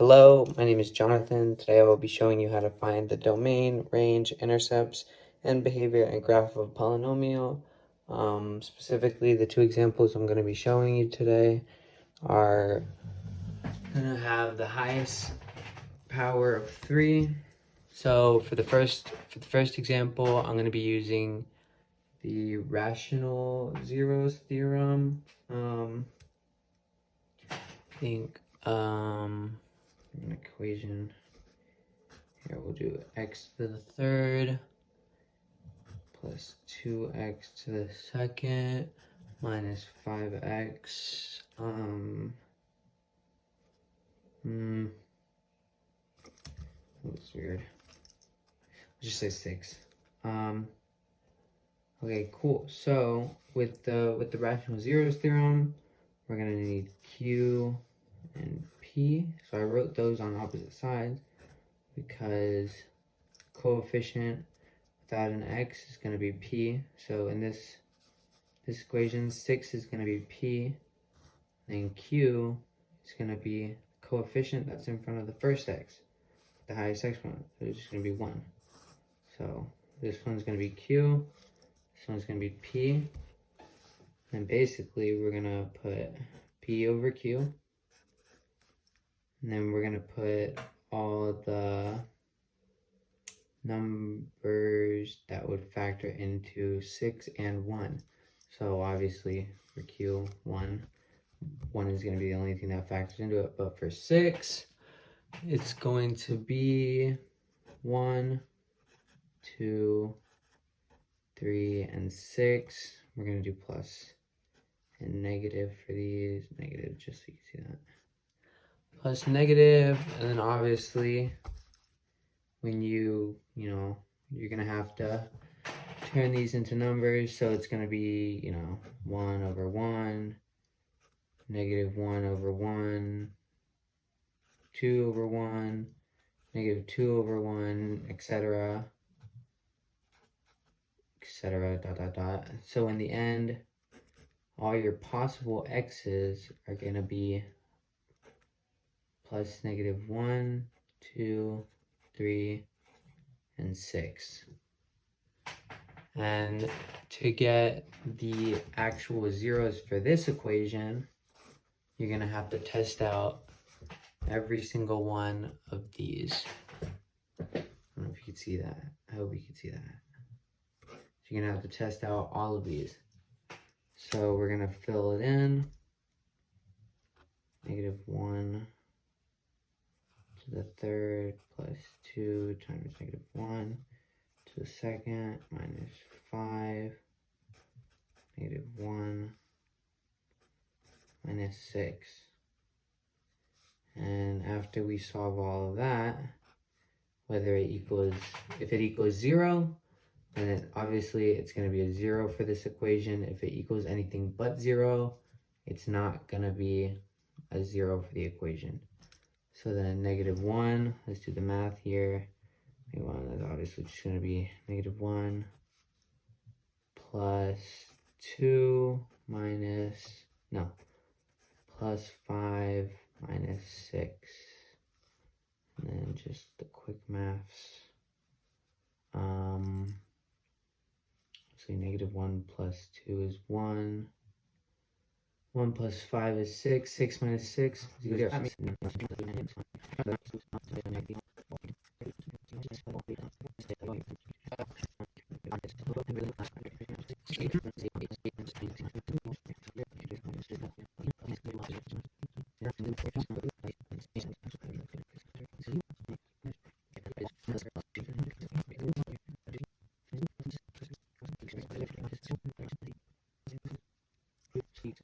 Hello, my name is Jonathan. Today I will be showing you how to find the domain, range, intercepts, and behavior and graph of a polynomial. Specifically, the two examples I'm going to be showing you today are going to have the highest power of 3. So for the first example, I'm going to be using the rational zeros theorem. An equation here, we'll do x to the third plus 2x to the second minus 5x. That's weird. Let's just say 6. Okay, cool. So with the rational zeros theorem, we're gonna need q and p. So I wrote those on opposite sides because coefficient without an x is going to be p. So in this equation, 6 is going to be p, and q is going to be coefficient that's in front of the first x, the highest exponent. So it's just going to be 1. So this one's going to be q, this one's going to be p, and basically we're going to put p over q, and then we're going to put all the numbers that would factor into 6 and 1. So obviously for q, 1 is going to be the only thing that factors into it, but for 6 it's going to be 1, 2, 3, and 6. We're going to do plus and negative for these, negative just so you can see that, plus negative, and then obviously when you're gonna have to turn these into numbers, so it's gonna be 1 over 1, negative 1 over 1, 2 over 1, negative 2 over 1, etc., dot. So in the end, all your possible x's are gonna be plus negative 1, 2, 3, and 6. And to get the actual zeros for this equation, you're going to have to test out every single one of these. I don't know if you can see that. I hope you can see that. So you're going to have to test out all of these. So we're going to fill it in. Negative 1 to the third plus 2 times negative 1 to the second minus 5, negative 1 minus 6. And after we solve all of that, if it equals 0, then obviously it's going to be a 0 for this equation. If it equals anything but 0, it's not going to be a 0 for the equation. So then negative 1, let's do the math here. Negative 1 is obviously just going to be negative 1 plus 2 plus 5 minus 6. And then just the quick maths. So negative 1 plus 2 is 1. 1 plus 5 is 6. 6 minus 6 is 0.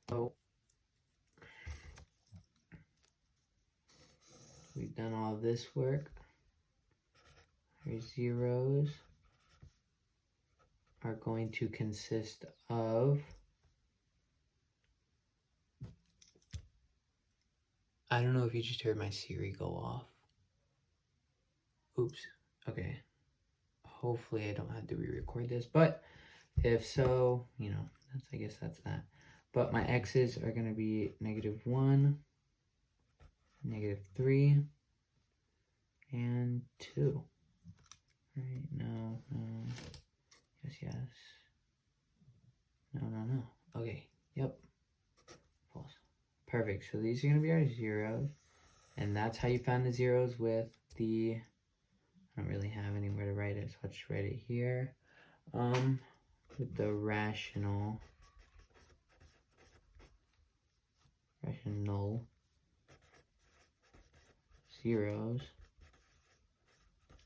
So we've done all this work. Our zeros are going to consist of, I don't know if you just heard my Siri go off. Oops. Okay. Hopefully I don't have to re-record this, but if so, I guess that's that. But my x's are going to be negative 1, negative 3, and 2. Right? No. Yes. No. Okay. Yep. False. Perfect. So these are going to be our zeros. And that's how you find the zeros with the... I don't really have anywhere to write it, so I'll just write it here. With the rational zeros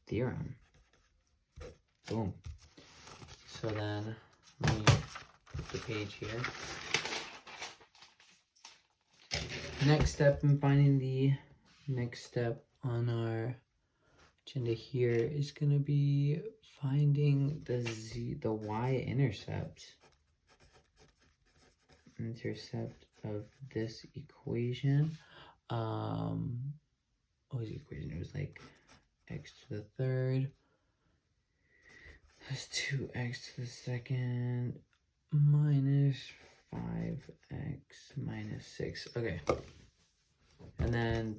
theorem. Boom. So then, let me flip the page here. Next step in finding the next step on our agenda here is going to be finding the y-intercept of this equation. What was the equation? It was like x to the third plus 2x to the second minus 5x minus 6. Okay. And then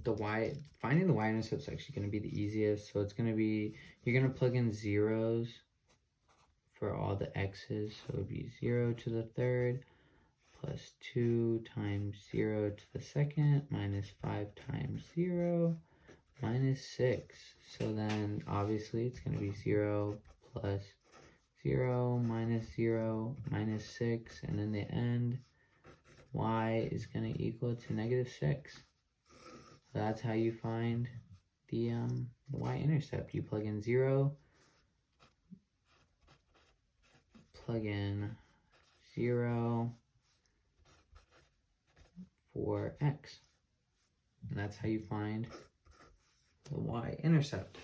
finding the y-intercept is actually going to be the easiest. So it's going to be, you're going to plug in zeros for all the x's. So it would be 0 to the third plus 2 times 0 to the second minus 5 times 0 minus 6. So then obviously it's going to be 0 plus 0 minus 0 minus 6. And in the end, y is going to equal to negative 6. So that's how you find the y-intercept. You plug in 0, plug in 0 for x. And that's how you find the y-intercept.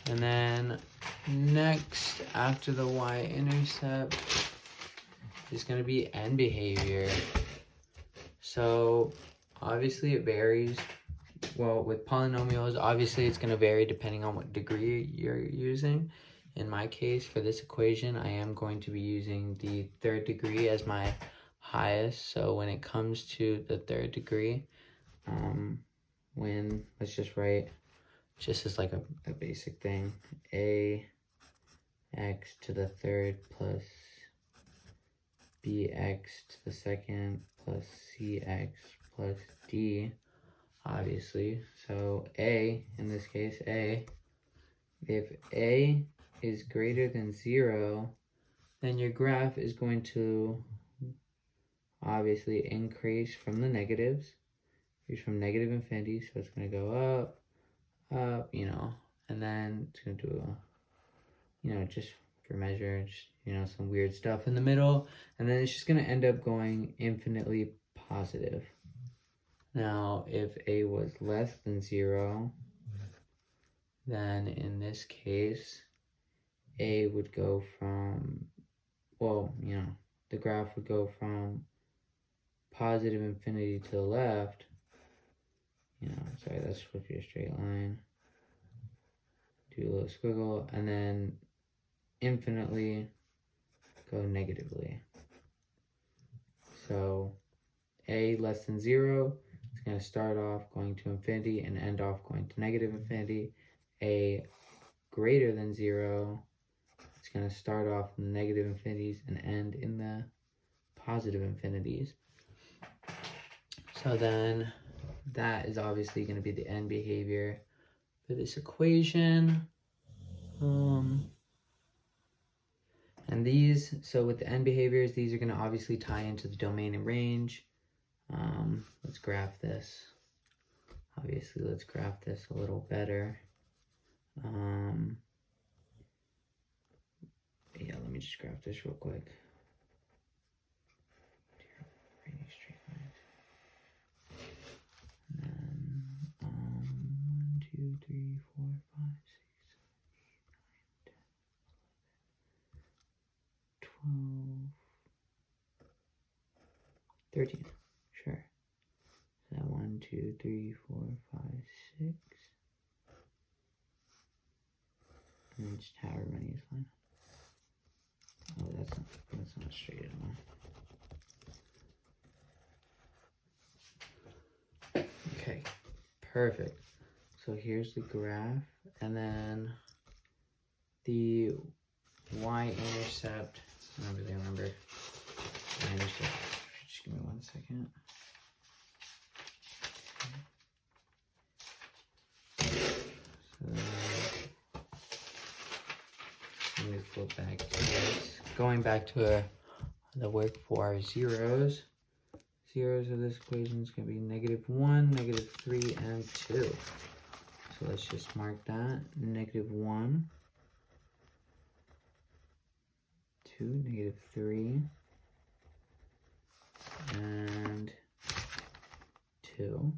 And then next, after the y-intercept, is going to be end behavior. So obviously it varies. Well, with polynomials, obviously it's going to vary depending on what degree you're using. In my case, for this equation, I am going to be using the third degree as my highest. So when it comes to the third degree, let's just write, just as like a basic thing, ax to the third plus bx to the second plus cx plus d, obviously. So a, in this case, if a is greater than 0, then your graph is going to obviously increase from the negatives. It's from negative infinity, so it's going to go up, and then it's going to do just for measure, some weird stuff in the middle, and then it's just going to end up going infinitely positive. Now, if a was less than 0, then in this case, a would go from, the graph would go from positive infinity to the left. Sorry, that's supposed to be a straight line. Do a little squiggle, and then infinitely go negatively. So a less than 0, it's going to start off going to infinity and end off going to negative infinity. A greater than 0, it's going to start off in the negative infinities and end in the positive infinities. So then that is obviously going to be the end behavior for this equation. And these, so with the end behaviors, these are going to obviously tie into the domain and range. Let's graph this. Obviously, let's graph this a little better. Yeah, let me just graph this real quick. And then 1, 2, 3, 4, 5, 6, 7, 8, 9, 10, 11, 12, 13. Sure. So 1, 2, 3, 4, 5, 6. And then just however many is fine. Oh, that's not straight at all. Okay, perfect. So here's the graph, and then the y-intercept. I don't really remember y-intercept. Just give me 1 second. So let me flip back to this. Going back to the work for our zeros. Zeros of this equation is going to be -1, -3, and 2. So let's just mark that. -1, 2, -3, and 2.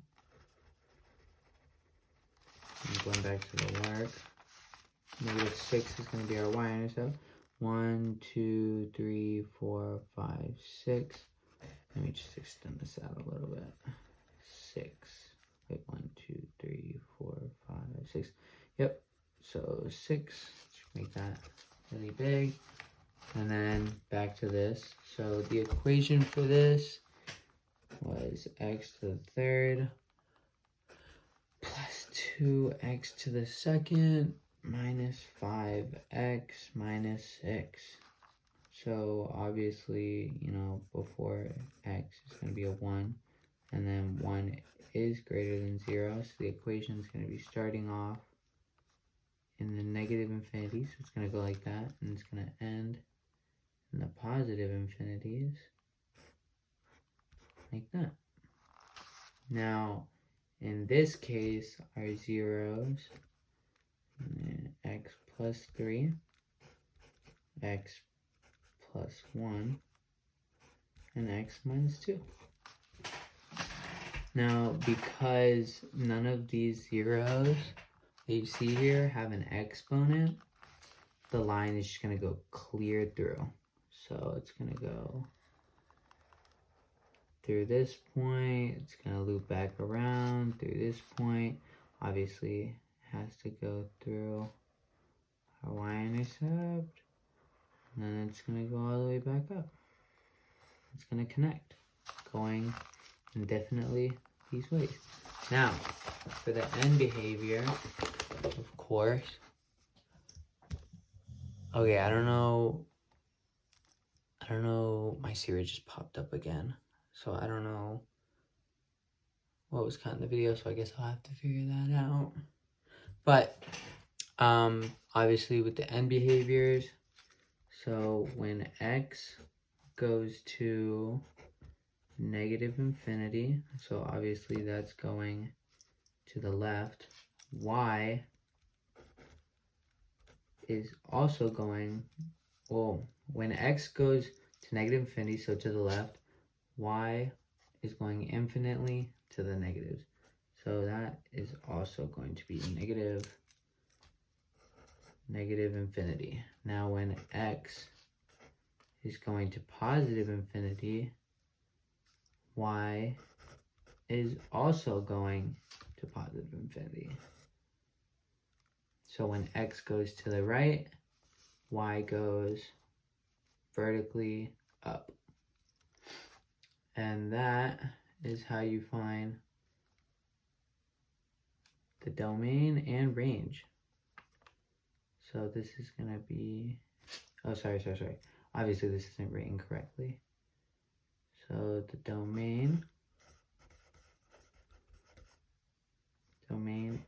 And going back to the work. -6 is going to be our y-intercept. 1, 2, 3, 4, 5, 6. Let me just extend this out a little bit. 6. Wait, 1, 2, 3, 4, 5, 6. Yep. So 6. Let's make that really big. And then back to this. So the equation for this was x to the third plus 2x to the second minus 5x minus 6. So obviously, you know, before x is going to be a 1, and then 1 is greater than 0, so the equation is going to be starting off in the negative infinity, so it's going to go like that, and it's going to end in the positive infinities, like that. Now, in this case, our zeros, x plus 3, x plus 1, and x minus 2. Now, because none of these zeros that you see here have an exponent, the line is just going to go clear through. So it's going to go through this point, it's going to loop back around through this point. Obviously, it has to go through our y-intercept, and then it's going to go all the way back up. It's going to connect, going indefinitely these ways. Now, for the end behavior, of course, okay, I don't know, my Siri just popped up again, so I don't know what was cut in the video, so I guess I'll have to figure that out. But, obviously with the end behaviors, so when x goes to negative infinity, so obviously that's going to the left, y is also going, well, when x goes to negative infinity, so to the left, y is going infinitely to the negatives. So that is also going to be negative infinity. Now when x is going to positive infinity, y is also going to positive infinity. So when x goes to the right, y goes vertically up. And that is how you find the domain and range. So this is going to be, oh, sorry. Obviously this isn't written correctly. So the domain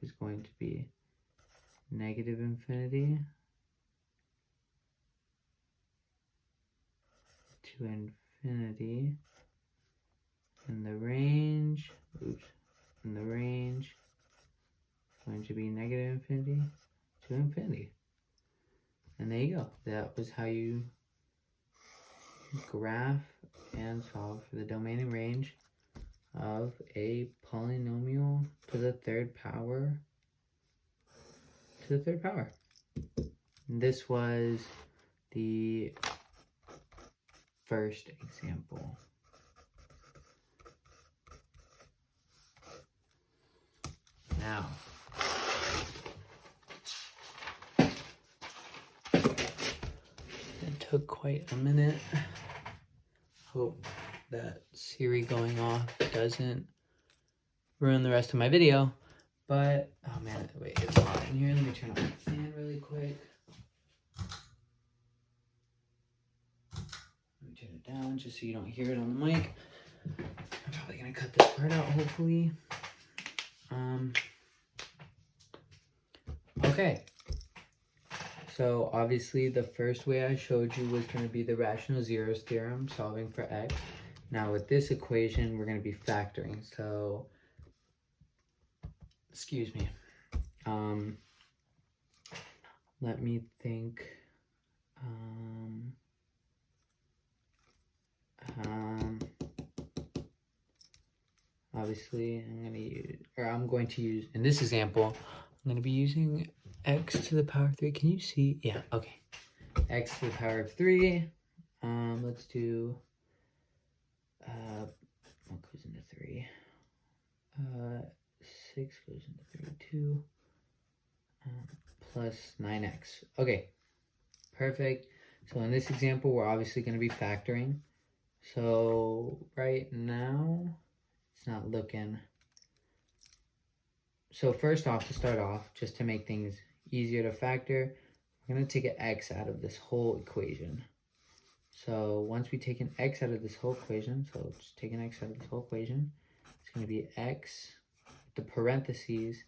is going to be negative infinity to infinity, and the range, is going to be negative infinity to infinity. And there you go. That was how you graph and solve for the domain and range of a polynomial to the third power. And this was the first example. Now, it took quite a minute. Hope that Siri going off doesn't ruin the rest of my video. But, oh man, wait, it's hot in here. Let me turn on the fan really quick. Let me turn it down just so you don't hear it on the mic. I'm probably gonna cut this part out, hopefully. Okay. So obviously the first way I showed you was going to be the rational zeros theorem, solving for x. Now with this equation, we're going to be factoring. So, excuse me. Let me think. Obviously, I'm going to use, in this example, I'm going to be using x to the power of 3. Can you see? Yeah, okay. X to the power of 3. Let's do, what goes into 3? 6 goes into 32. Plus 9x. Okay, perfect. So in this example, we're obviously going to be factoring. So right now, it's not looking. So first off, to start off, just to make things easier to factor, we're going to take an x out of this whole equation. So once we take an x out of this whole equation, so just take an x out of this whole equation, it's going to be x, the parentheses,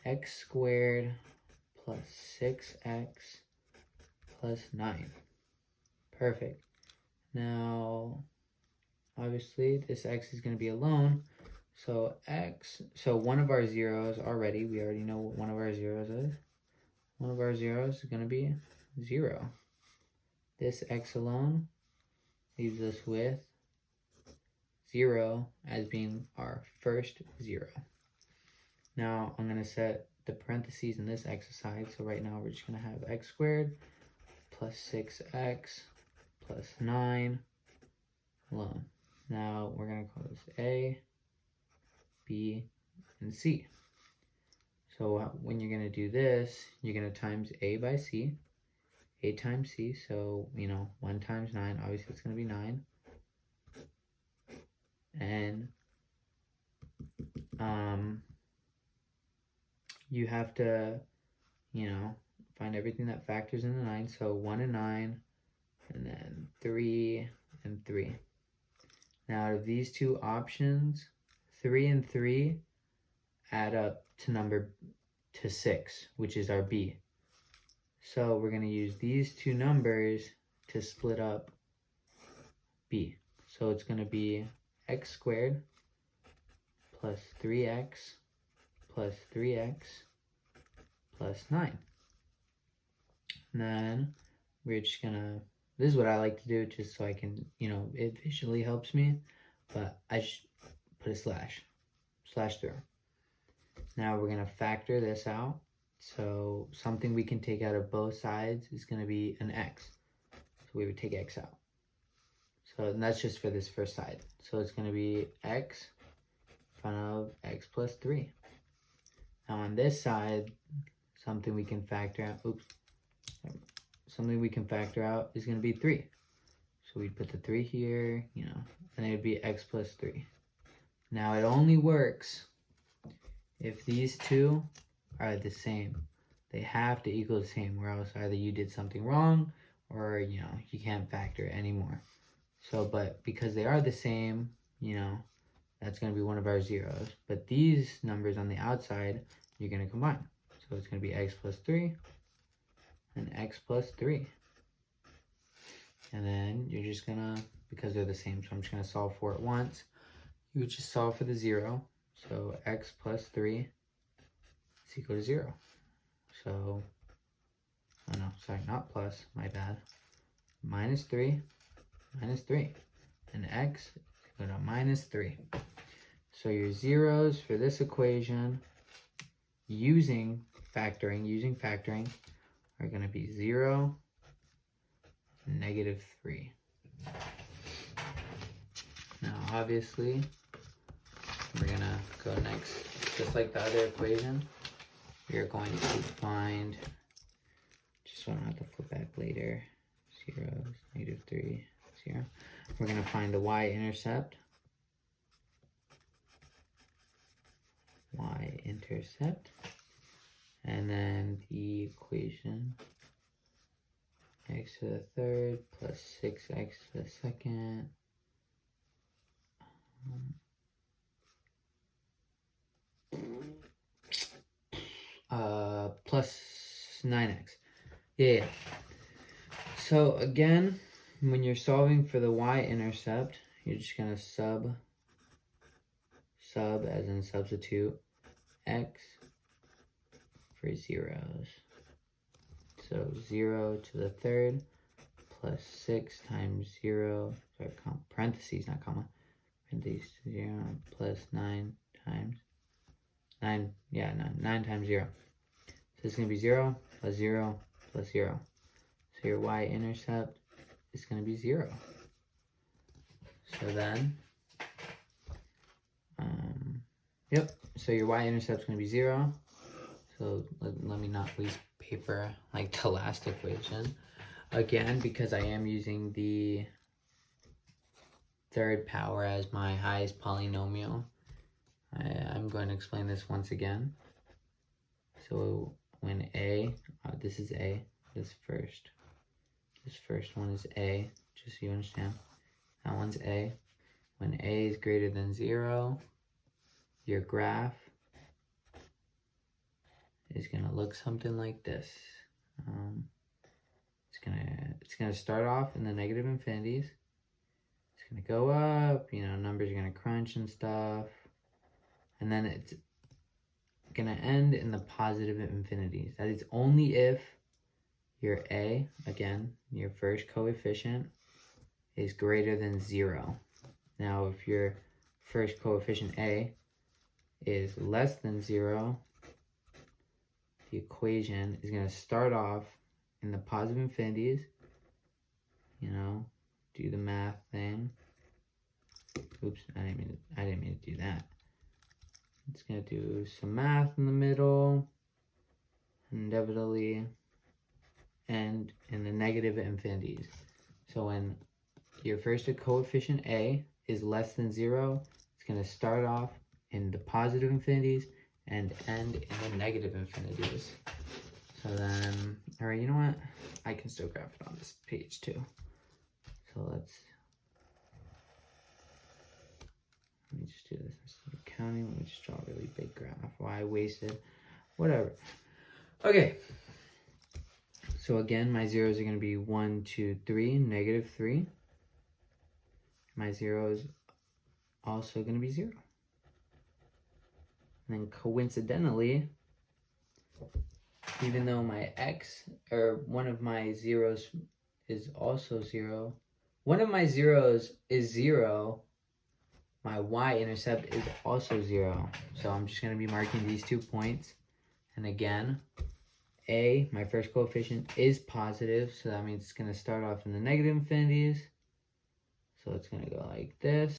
x squared plus 6x plus 9. Perfect. Now, obviously, this x is going to be alone. So one of our zeros already, we already know what one of our zeros is. One of our zeros is going to be 0. This x alone leaves us with 0 as being our first 0. Now, I'm going to set the parentheses in this x aside. So right now, we're just going to have x squared plus 6x plus 9 alone. Now, we're going to call this A, B, and C. So when you're going to do this, you're going to times A by C, A times C. So, 1 times 9, obviously it's going to be 9. And you have to, find everything that factors in the 9. So 1 and 9, and then 3 and 3. Now, out of these two options, 3 and 3 add up to 6, which is our B. So we're going to use these two numbers to split up B. So it's going to be x squared plus 3x plus 3x plus 9. And then we're just going to, this is what I like to do just so I can, it visually helps me, but I just put a slash through. Now we're going to factor this out. So something we can take out of both sides is going to be an x. So we would take x out. So and that's just for this first side. So it's going to be x in front of x plus 3. Now on this side, something we can factor out, something we can factor out is going to be 3. So we'd put the 3 here, and it would be x plus 3. Now it only works if these two are the same. They have to equal the same, or else either you did something wrong or, you can't factor it anymore. So, but because they are the same, that's going to be one of our zeros. But these numbers on the outside, you're going to combine. So it's going to be x plus 3 and x plus 3. And then you're just going to, because they're the same, so I'm just going to solve for it once. You would just solve for the 0. So x plus 3 is equal to 0. So, oh no, sorry, not plus, my bad. Minus 3, and x is equal to minus 3. So your zeros for this equation, using factoring, are going to be 0, negative 3. Now, obviously, we're going to go next, just like the other equation. We are going to find, just so I don't have to flip back later, 0, negative 3, 0. We're going to find the y-intercept. y-intercept. And then the equation, x to the third plus 6x to the second plus 9x. Yeah. So again, when you're solving for the y-intercept, you're just gonna sub as in substitute x for zeros. So 0 to the third plus 6 times 0, sorry, parentheses, not comma, parentheses 0 plus 9 times 9, yeah, 9 times 0. So it's going to be 0 plus 0 plus 0. So your y-intercept is going to be 0. So then, yep, so your y-intercept is going to be 0. So let me not waste paper like the last equation. Again, because I am using the third power as my highest polynomial, I'm going to explain this once again. So when a, this is a, this first one is a, just so you understand. That one's a. When a is greater than 0, your graph is going to look something like this. It's gonna start off in the negative infinities. It's gonna go up, numbers are gonna crunch and stuff. And then it's gonna end in the positive infinities. That is only if your a, again, your first coefficient, is greater than 0. Now, if your first coefficient a is less than 0, the equation is gonna start off in the positive infinities, do the math thing. Oops, I didn't mean to do that. It's gonna do some math in the middle, and inevitably end in the negative infinities. So when your first coefficient a is less than 0, it's gonna start off in the positive infinities and end in the negative infinities. So then, all right, you know what? I can still graph it on this page too. So let me just do this instead of counting. Let me just draw a really big graph. Why I wasted, whatever. Okay. So again, my zeros are going to be 1, 2, 3, negative 3. My zero is also going to be 0. And then coincidentally, even though my x, or one of my zeros is also 0, one of my zeros is 0, my y-intercept is also 0. So I'm just going to be marking these 2 points. And again, a, my first coefficient, is positive, so that means it's going to start off in the negative infinities. So it's going to go like this.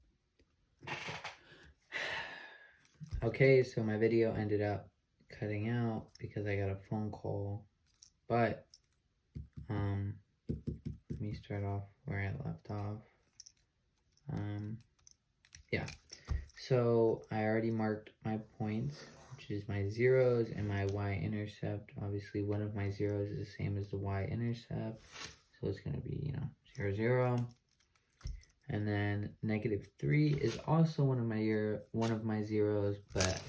Okay, so my video ended up cutting out because I got a phone call. But let me start off where I left off. Yeah, so I already marked my points, which is my zeros and my y-intercept. Obviously, one of my zeros is the same as the y-intercept, so it's going to be, 0, 0. And then negative 3 is also one of my zeros, but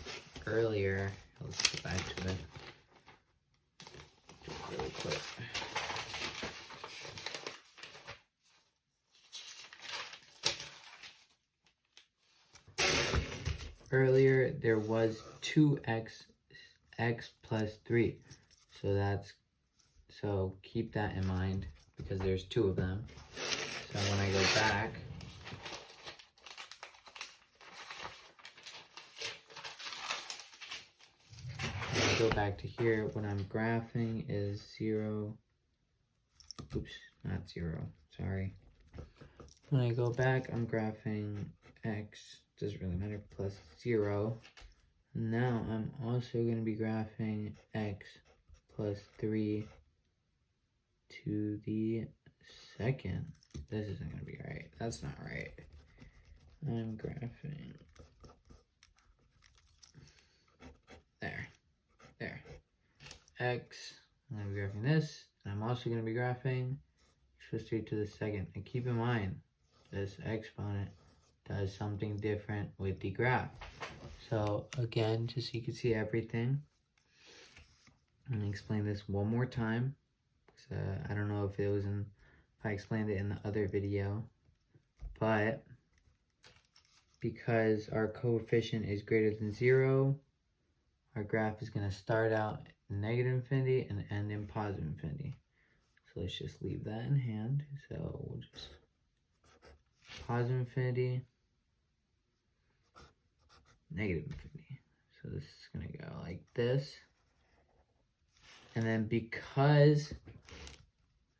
earlier, let's go back to it just really quick. Earlier there was 2x plus 3, so keep that in mind because there's 2 of them. So when I go back, to here, what I'm graphing is 0. Oops, not 0. Sorry. When I go back, I'm graphing x, doesn't really matter, plus 0. Now I'm also going to be graphing x plus 3 to the second. This isn't going to be right. That's not right. I'm graphing x. I'm going to be graphing this. And I'm also going to be graphing x plus 3 to the second. And keep in mind, this exponent does something different with the graph. So again, just so you can see everything, I'm going to explain this one more time. I don't know if I explained it in the other video, but because our coefficient is greater than 0, our graph is going to start out negative infinity and end in positive infinity. So let's just leave that in hand. So we'll just positive infinity, negative infinity. So this is going to go like this. And then because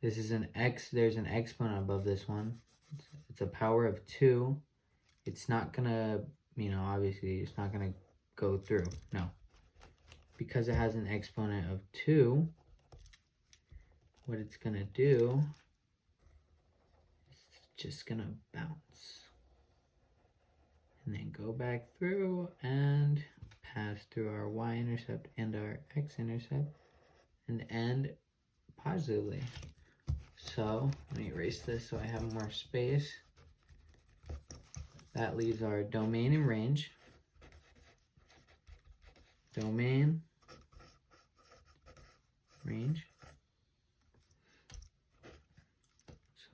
this is an x, there's an exponent above this one. It's a power of 2. It's not going to, obviously it's not going to go through. No. Because it has an exponent of 2, what it's going to do is it's just going to bounce. And then go back through and pass through our y-intercept and our x-intercept and end positively. So let me erase this so I have more space. That leaves our domain and range. Domain, range.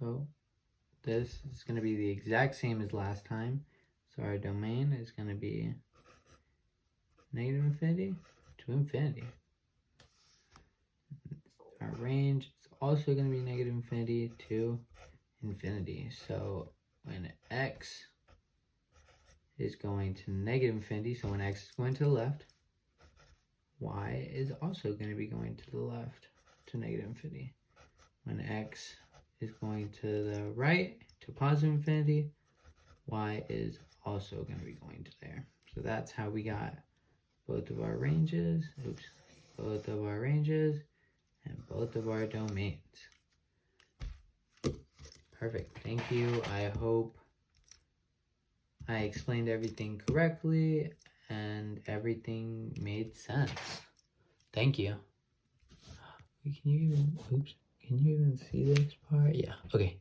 So this is going to be the exact same as last time. So our domain is going to be negative infinity to infinity. Our range is also going to be negative infinity to infinity. So when x is going to negative infinity, so when x is going to the left, y is also going to be going to the left to negative infinity. When x is going to the right to positive infinity, y is also going to be going to there. So that's how we got both of our ranges, both of our ranges, and both of our domains. Perfect. Thank you. I hope I explained everything correctly and everything made sense. Thank you. Can you even see this part? Yeah. Okay.